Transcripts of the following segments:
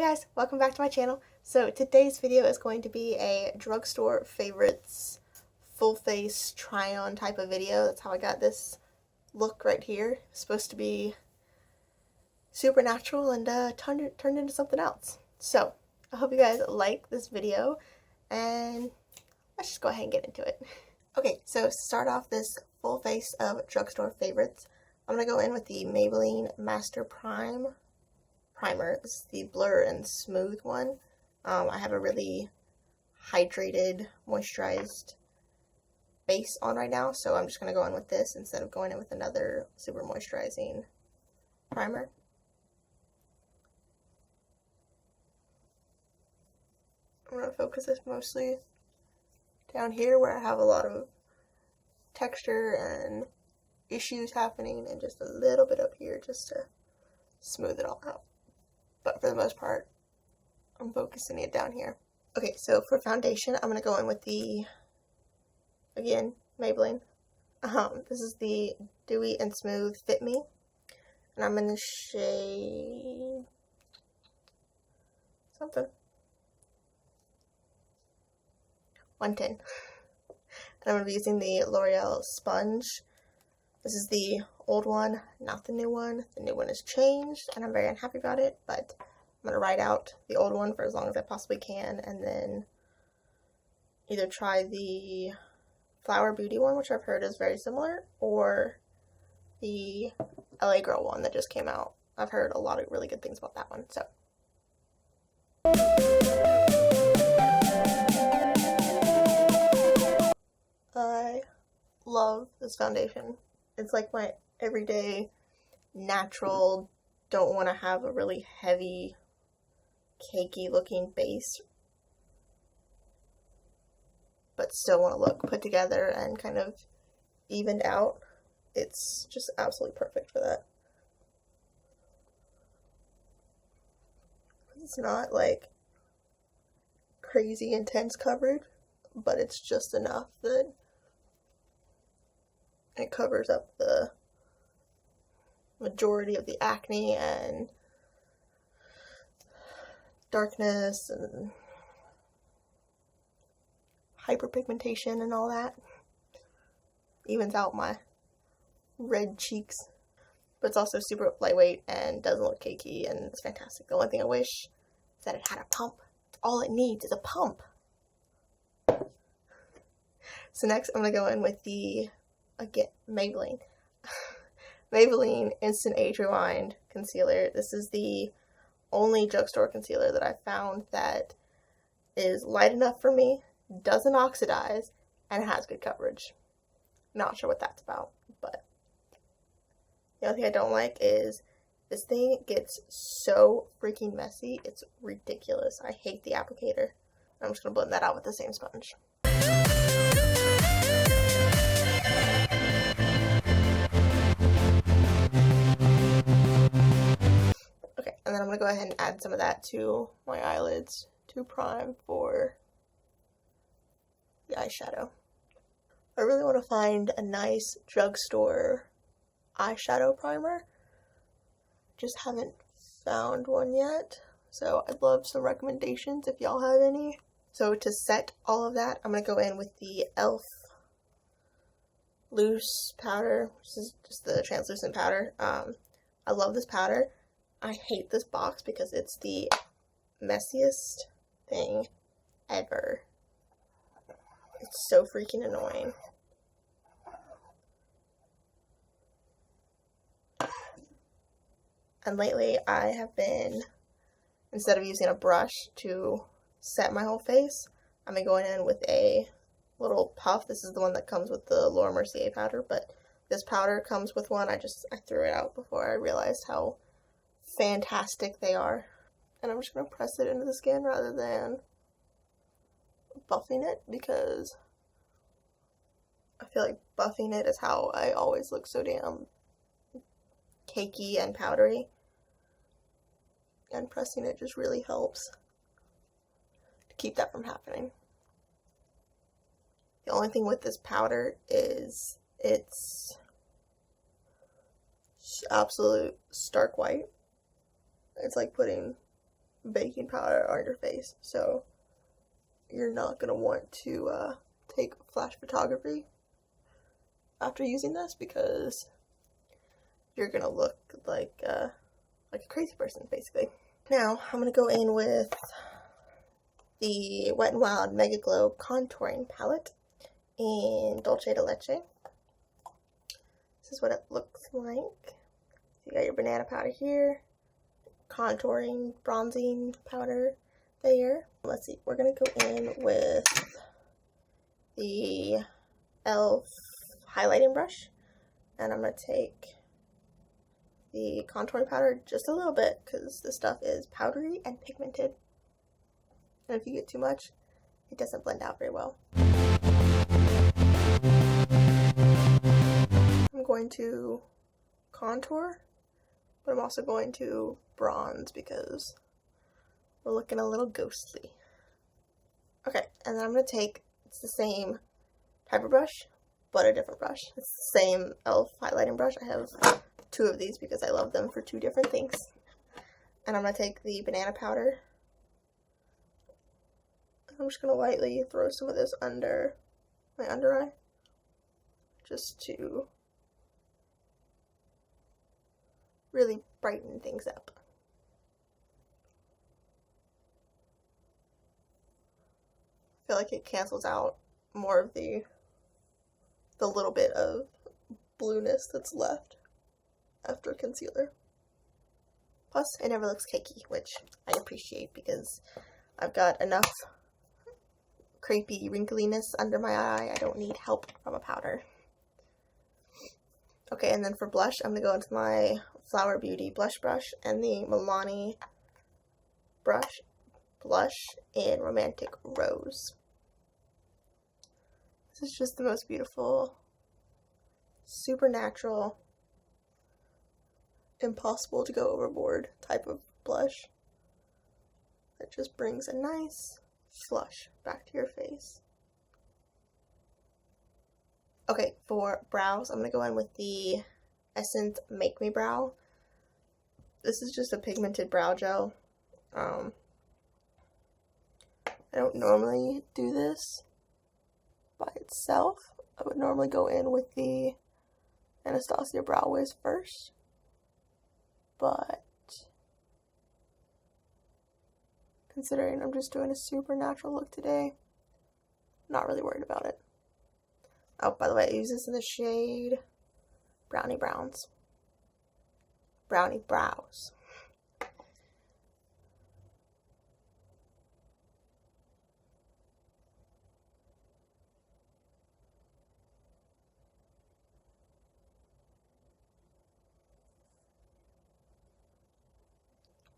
guys, welcome back to my channel. So today's video is going to be a drugstore favorites full face try on type of video. That's how I got this look right here. It's supposed to be supernatural and turned into something else. So I hope you guys like this video and let's just go ahead and get into it. Okay, so to start off this full face of drugstore favorites, I'm going to go in with the Maybelline Master Primer. This is the Blur and Smooth one. I have a really hydrated, moisturized base on right now, so I'm just going to go in with this instead of going in with another super moisturizing primer. I'm going to focus this mostly down here where I have a lot of texture and issues happening, and just a little bit up here just to smooth it all out. But for the most part, I'm focusing it down here. Okay, so for foundation, I'm going to go in with the, again, Maybelline. This is the Dewy and Smooth FitMe. And I'm in the shade something. 110. And I'm going to be using the Loreal sponge. This is the old one, not the new one. The new one has changed, and I'm very unhappy about it, but I'm going to ride out the old one for as long as I possibly can, and then either try the Flower Beauty one, which I've heard is very similar, or the LA Girl one that just came out. I've heard a lot of really good things about that one, so. I love this foundation. It's like my everyday, natural, don't want to have a really heavy, cakey looking base, but still want to look put together and kind of evened out. It's just absolutely perfect for that. It's not like crazy intense coverage, but it's just enough that it covers up the majority of the acne and darkness and hyperpigmentation and all that. Evens out my red cheeks. But it's also super lightweight and doesn't look cakey, and it's fantastic. The only thing I wish is that it had a pump. All it needs is a pump. So next I'm going to go in with the, again, Maybelline Instant Age Rewind Concealer. This is the only drugstore concealer that I found that is light enough for me, doesn't oxidize, and has good coverage. Not sure what that's about, but the only thing I don't like is this thing gets so freaking messy. It's ridiculous. I hate the applicator. I'm just going to blend that out with the same sponge. And then I'm going to go ahead and add some of that to my eyelids to prime for the eyeshadow. I really want to find a nice drugstore eyeshadow primer. Just haven't found one yet, so I'd love some recommendations if y'all have any. So to set all of that, I'm going to go in with the e.l.f. loose powder. This is just the translucent powder. I love this powder. I hate this box because it's the messiest thing ever. It's so freaking annoying. And lately I have been, instead of using a brush to set my whole face, I've been going in with a little puff. This is the one that comes with the Laura Mercier powder, but this powder comes with one. I threw it out before I realized how fantastic they are. And I'm just going to press it into the skin rather than buffing it, because I feel like buffing it is how I always look so damn cakey and powdery, and pressing it just really helps to keep that from happening. The only thing with this powder is it's absolute stark white. It's like putting baking powder on your face, so you're not going to want to take flash photography after using this, because you're going to look like a crazy person, basically. Now, I'm going to go in with the Wet n Wild Mega Glow Contouring Palette in Dulce de Leche. This is what it looks like. So you got your banana powder here, contouring, bronzing powder there. Let's see, we're going to go in with the e.l.f. highlighting brush, and I'm going to take the contouring powder just a little bit, because this stuff is powdery and pigmented, and if you get too much, it doesn't blend out very well. I'm going to contour, but I'm also going to bronze because we're looking a little ghostly. Okay, and then I'm going to take, it's the same type of brush, but a different brush. It's the same e.l.f. highlighting brush. I have 2 of these because I love them for 2 different things. And I'm going to take the banana powder. I'm just going to lightly throw some of this under my under eye, just to really brighten things up. I feel like it cancels out more of the little bit of blueness that's left after concealer. Plus, it never looks cakey, which I appreciate because I've got enough crepey wrinkliness under my eye. I don't need help from a powder. Okay, and then for blush, I'm going to go into my Flower Beauty blush brush and the Milani blush in Romantic Rose. This is just the most beautiful, super natural, impossible to go overboard type of blush that just brings a nice flush back to your face. Okay, for brows, I'm going to go in with the Essence Make Me Brow. This is just a pigmented brow gel. I don't normally do this by itself. I would normally go in with the Anastasia Brow Wiz first, but considering I'm just doing a super natural look today, I'm not really worried about it. Oh, by the way, I use this in the shade Brownie Browns. Brownie Brows.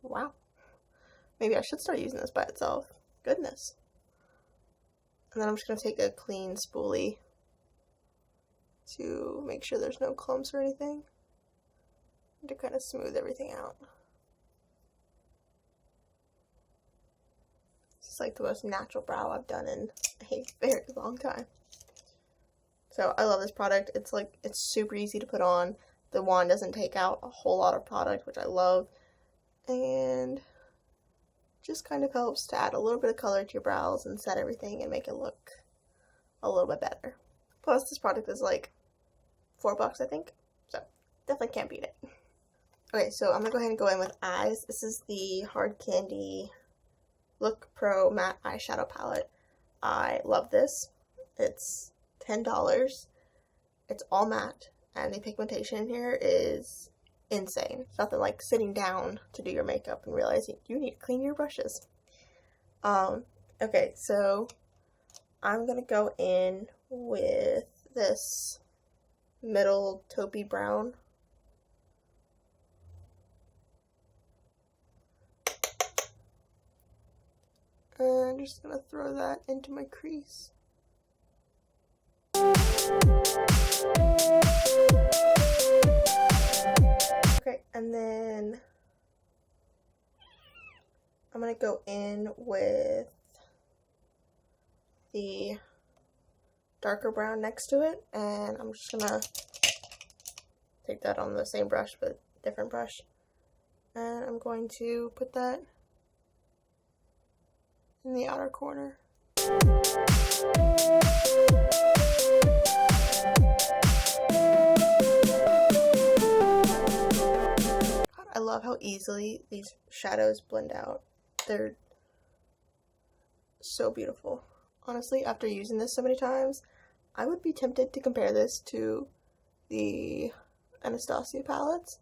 Wow. Maybe I should start using this by itself. Goodness. And then I'm just going to take a clean spoolie to make sure there's no clumps or anything, and to kind of smooth everything out. This is like the most natural brow I've done in a very long time. So I love this product. It's super easy to put on. The wand doesn't take out a whole lot of product, which I love, and just kind of helps to add a little bit of color to your brows and set everything and make it look a little bit better. Plus, this product is like $4, I think, so definitely can't beat it. Okay, so I'm gonna go ahead and go in with eyes. This is the Hard Candy Look Pro Matte Eyeshadow Palette. I love this. It's $10. It's all matte, and the pigmentation in here is insane. It's nothing like sitting down to do your makeup and realizing you need to clean your brushes. Okay, so I'm gonna go in with this middle taupey brown. And I'm just gonna throw that into my crease. Okay, and then I'm gonna go in with the darker brown next to it, and I'm just gonna take that on the same brush but different brush, and I'm going to put that in the outer corner. God, I love how easily these shadows blend out. They're so beautiful. Honestly, after using this so many times, I would be tempted to compare this to the Anastasia palettes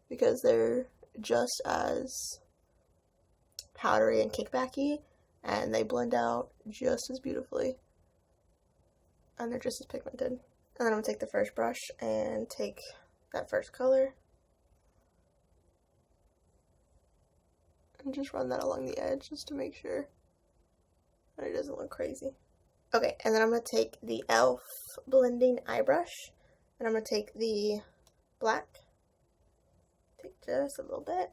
because they're just as powdery and kickbacky, and they blend out just as beautifully, and they're just as pigmented. And then I'm going to take the first brush and take that first color and just run that along the edge just to make sure that it doesn't look crazy. Okay, and then I'm going to take the e.l.f. blending eye brush, and I'm going to take the black, take just a little bit,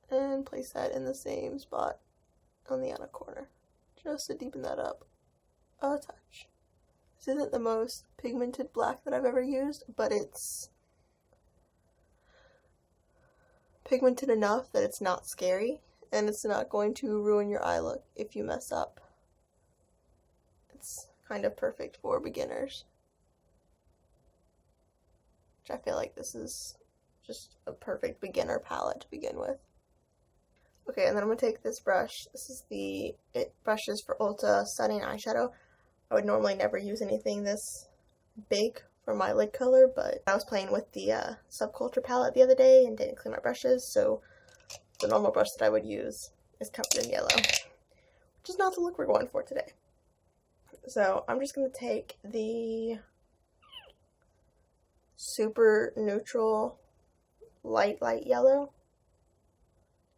and place that in the same spot on the outer corner, just to deepen that up a touch. This isn't the most pigmented black that I've ever used, but it's pigmented enough that it's not scary, and it's not going to ruin your eye look if you mess up. It's kind of perfect for beginners, which I feel like this is just a perfect beginner palette to begin with. Okay, and then I'm going to take this brush. This is the It Brushes for Ulta Stunning Eyeshadow. I would normally never use anything this big for my lid color, but I was playing with the Subculture palette the other day and didn't clean my brushes, so the normal brush that I would use is covered in yellow, which is not the look we're going for today. So I'm just going to take the super neutral light yellow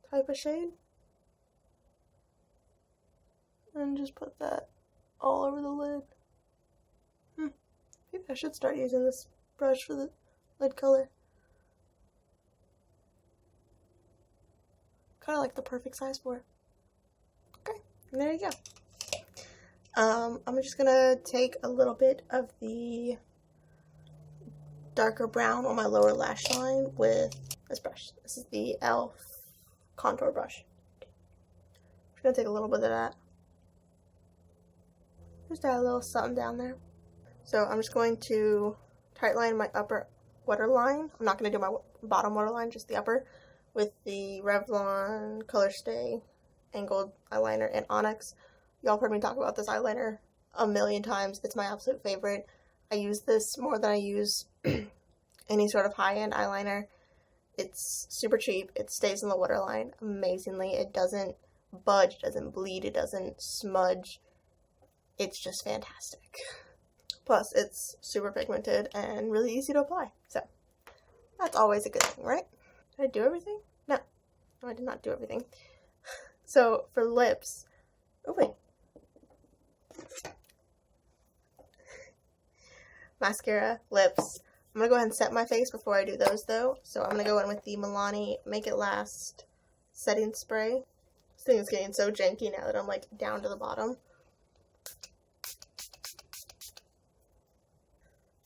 type of shade and just put that all over the lid. Maybe I should start using this brush for the lid color. Kind of like the perfect size for it. Okay, and there you go. I'm just gonna take a little bit of the darker brown on my lower lash line with this brush. This is the e.l.f. contour brush. I'm just gonna take a little bit of that. Just add a little something down there. So I'm just going to tightline my upper waterline. I'm not gonna do my bottom waterline, just the upper, with the Revlon Color Stay Angled Eyeliner in Onyx. Y'all have heard me talk about this eyeliner a million times. It's my absolute favorite. I use this more than I use any sort of high-end eyeliner. It's super cheap. It stays in the waterline amazingly. It doesn't budge, it doesn't bleed, it doesn't smudge. It's just fantastic. Plus, it's super pigmented and really easy to apply. So, that's always a good thing, right? Did I do everything? No, I did not do everything. So, for lips, oh wait. Mascara, lips. I'm going to go ahead and set my face before I do those though. So, I'm going to go in with the Milani Make It Last setting spray. This thing is getting so janky now that I'm like down to the bottom.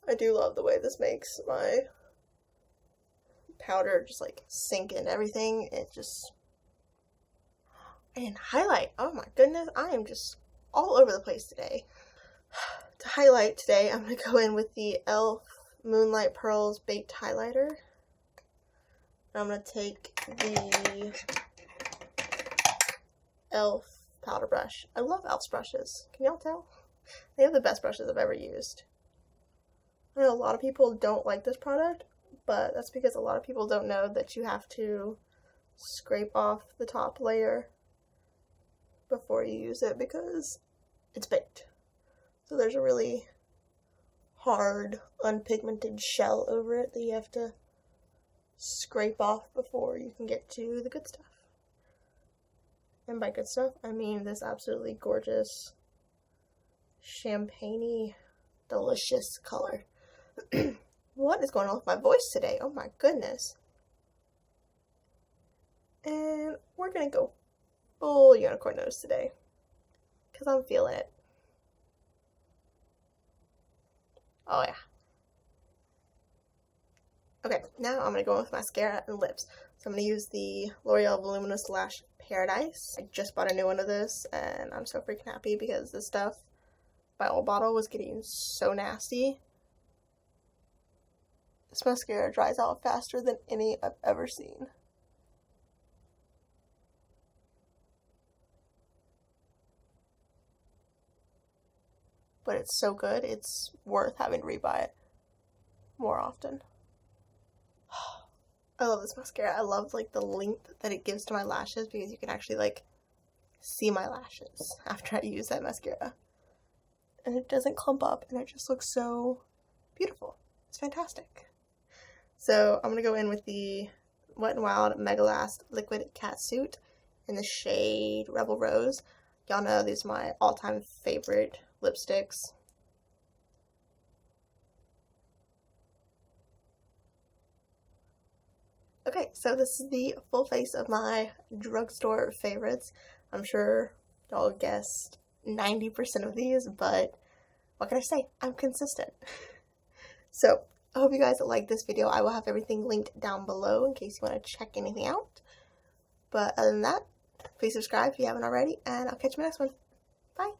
I do love the way this makes my powder just like sink into everything. It just, and highlight, oh my goodness, I am just all over the place today. To highlight today, I'm going to go in with the e.l.f. Moonlight Pearls Baked Highlighter. I'm going to take the e.l.f. powder brush. I love e.l.f.'s brushes. Can y'all tell? They have the best brushes I've ever used. I know a lot of people don't like this product, but that's because a lot of people don't know that you have to scrape off the top layer before you use it because it's baked. So there's a really hard, unpigmented shell over it that you have to scrape off before you can get to the good stuff. And by good stuff, I mean this absolutely gorgeous, champagne-y, delicious color. What is going on with my voice today? Oh my goodness. And we're going to go full unicorn nose today because I'm feeling it. Oh yeah. Okay, now I'm going to go with mascara and lips. So I'm going to use the L'Oreal Voluminous Lash Paradise. I just bought a new one of this, and I'm so freaking happy because this stuff, my old bottle, was getting so nasty. This mascara dries out faster than any I've ever seen. But it's so good, it's worth having to rebuy it more often. I love this mascara. I love like the length that it gives to my lashes because you can actually like see my lashes after I use that mascara. And it doesn't clump up and it just looks so beautiful. It's fantastic. So I'm going to go in with the Wet n Wild Mega Last Liquid Catsuit in the shade Rebel Rose. Y'all know these are my all-time favorite lipsticks. Okay, so this is the full face of my drugstore favorites. I'm sure y'all guessed 90% of these, but what can I say? I'm consistent. So, I hope you guys like this video. I will have everything linked down below in case you want to check anything out. But other than that, please subscribe if you haven't already, and I'll catch you in the next one. Bye!